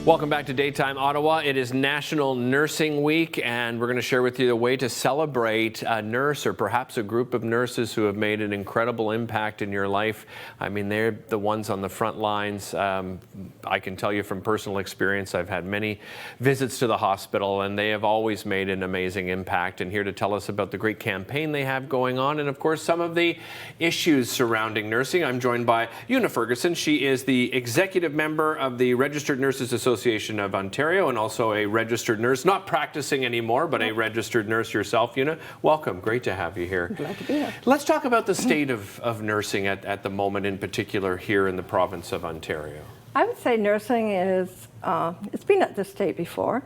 Welcome back to Daytime Ottawa. It is National Nursing Week, and we're going to share with you the way to celebrate a nurse or perhaps a group of nurses who have made an incredible impact in your life. I mean, they're the ones on the front lines. I can tell you from personal experience, I've had many visits to the hospital, and they have always made an amazing impact. And here to tell us about the great campaign they have going on, and of course, some of the issues surrounding nursing, I'm joined by Ferguson. She is the executive member of the Registered Nurses Association of Ontario and also a registered nurse, not practicing anymore, but a registered nurse yourself. Una, welcome. Great to have you here. Glad to be here. Let's talk about the state of nursing at the moment, in particular here in the province of Ontario. I would say nursing is, it's been at this state before.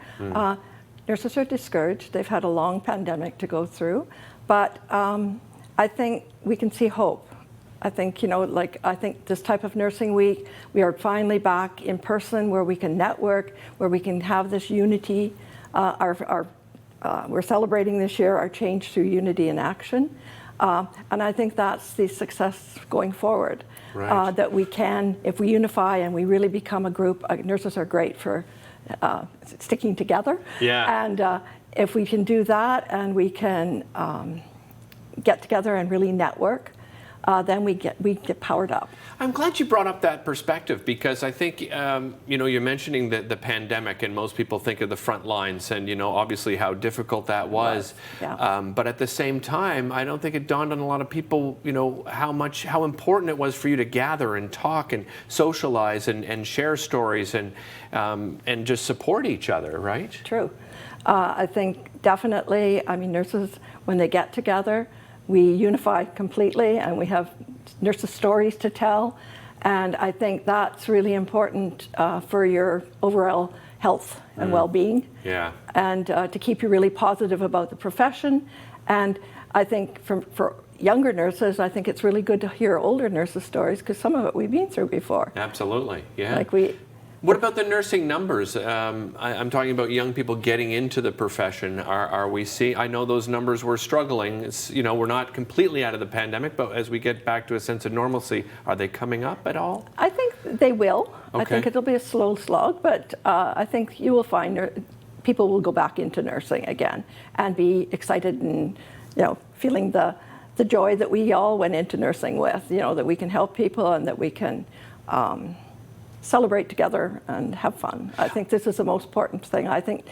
Nurses are discouraged. They've had a long pandemic to go through, but I think we can see hope. I think, I think this type of nursing week, we are finally back in person where we can network, where we can have this unity. We're celebrating this year our change through unity in action. And I think that's the success going forward. Right. That we can, if we unify and we really become a group, nurses are great for sticking together. Yeah. And if we can do that and we can get together and really network, then we get powered up. I'm glad you brought up that perspective, because I think, you're mentioning the pandemic, and most people think of the front lines and, obviously how difficult that was. Yeah. But at the same time, I don't think it dawned on a lot of people, how important it was for you to gather and talk and socialize and share stories and just support each other, right? True. I think definitely, nurses, when they get together, we unify completely and we have nurses' stories to tell. And I think that's really important for your overall health and well-being. Yeah. And to keep you really positive about the profession. And I think for younger nurses, I think it's really good to hear older nurses' stories, because some of it we've been through before. Absolutely, yeah. What about the nursing numbers? I'm talking about young people getting into the profession. Are we seeing? I know those numbers were struggling. We're not completely out of the pandemic, but as we get back to a sense of normalcy, are they coming up at all? I think they will. Okay. I think it'll be a slow slog, but I think you will find people will go back into nursing again and be excited and feeling the joy that we all went into nursing with. That we can help people and that we can. Celebrate together and have fun. I think this is the most important thing. I think,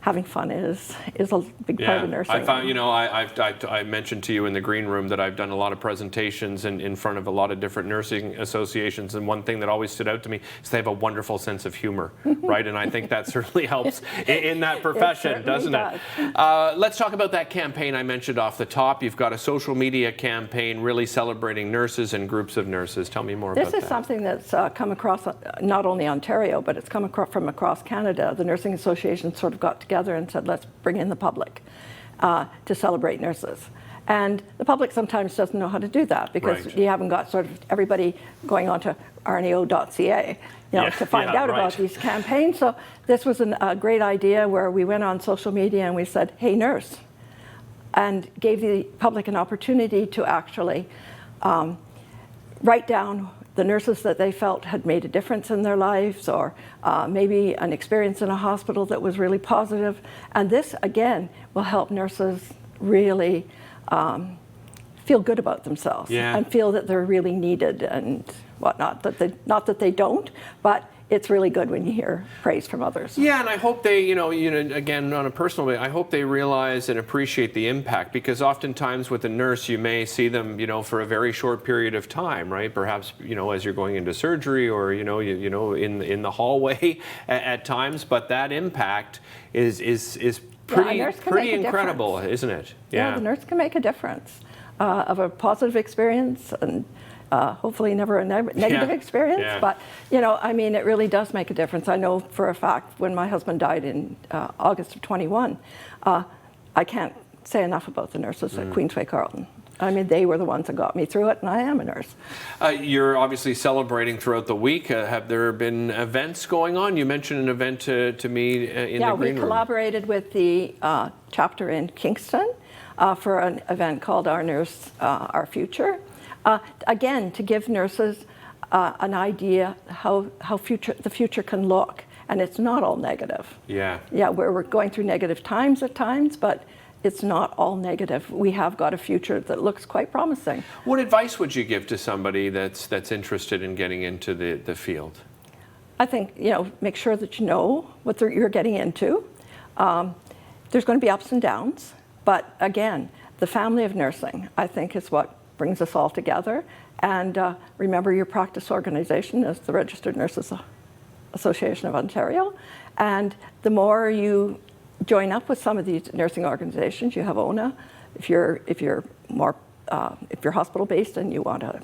having fun is a big part of nursing. I found, I mentioned to you in the green room that I've done a lot of presentations in front of a lot of different nursing associations, and one thing that always stood out to me is they have a wonderful sense of humor, right? And I think that certainly helps in that profession, doesn't it? Let's talk about that campaign I mentioned off the top. You've got a social media campaign really celebrating nurses and groups of nurses. Tell me more about that. This is something that's come across not only Ontario, but it's come from across Canada. The Nursing Association sort of got together and said, let's bring in the public to celebrate nurses. And the public sometimes doesn't know how to do that, because you haven't got sort of everybody going on to rneo.ca to find out about these campaigns. So this was a great idea where we went on social media and we said, hey, nurse, and gave the public an opportunity to actually write down the nurses that they felt had made a difference in their lives, or maybe an experience in a hospital that was really positive. And this, again, will help nurses really feel good about themselves and feel that they're really needed and whatnot. Not that they don't, but it's really good when you hear praise from others. Yeah, and I hope they, again, on a personal way, I hope they realize and appreciate the impact, because oftentimes with a nurse, you may see them, for a very short period of time, right? Perhaps, as you're going into surgery or, in the hallway at times, but that impact is pretty incredible, isn't it? Yeah, the nurse can make a difference of a positive experience, and hopefully never a negative experience, but it really does make a difference. I know for a fact when my husband died in August of 21, I can't say enough about the nurses at Queensway Carleton. They were the ones that got me through it, and I am a nurse. You're obviously celebrating throughout the week. Have there been events going on? You mentioned an event to me in the green room. Yeah, we collaborated with the chapter in Kingston for an event called Our Nurse, Our Future. Again, to give nurses an idea how the future can look. And it's not all negative. Yeah. Yeah, we're going through negative times at times, but it's not all negative. We have got a future that looks quite promising. What advice would you give to somebody that's interested in getting into the field? I think, make sure that you know what you're getting into. There's going to be ups and downs, but again, the family of nursing, I think, is what brings us all together. And remember, your practice organization is the Registered Nurses Association of Ontario. And the more you join up with some of these nursing organizations, you have ONA. If you're hospital-based and you want a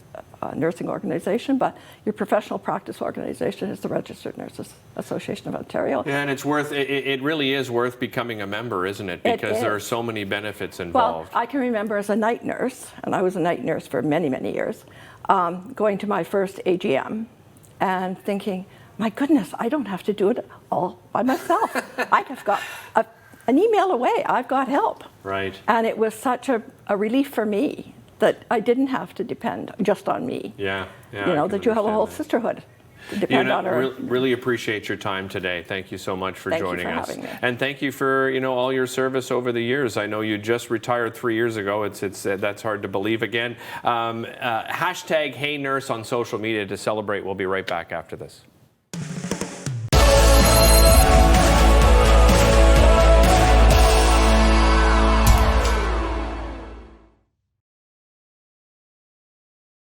nursing organization, but your professional practice organization is the Registered Nurses Association of Ontario. Yeah, and it's worth, it really is worth becoming a member, isn't it? Because there are so many benefits involved. Well, I can remember as a night nurse, and I was a night nurse for many, many years, going to my first AGM and thinking, my goodness, I don't have to do it all by myself. I have got an email away. I've got help. Right. And it was such a relief for me that I didn't have to depend just on me. Yeah. That you have a whole sisterhood to depend on. Really appreciate your time today. Thank you so much for joining us. Having me. And thank you for all your service over the years. I know you just retired 3 years ago. That's hard to believe again. Hashtag Hey Nurse on social media to celebrate. We'll be right back after this.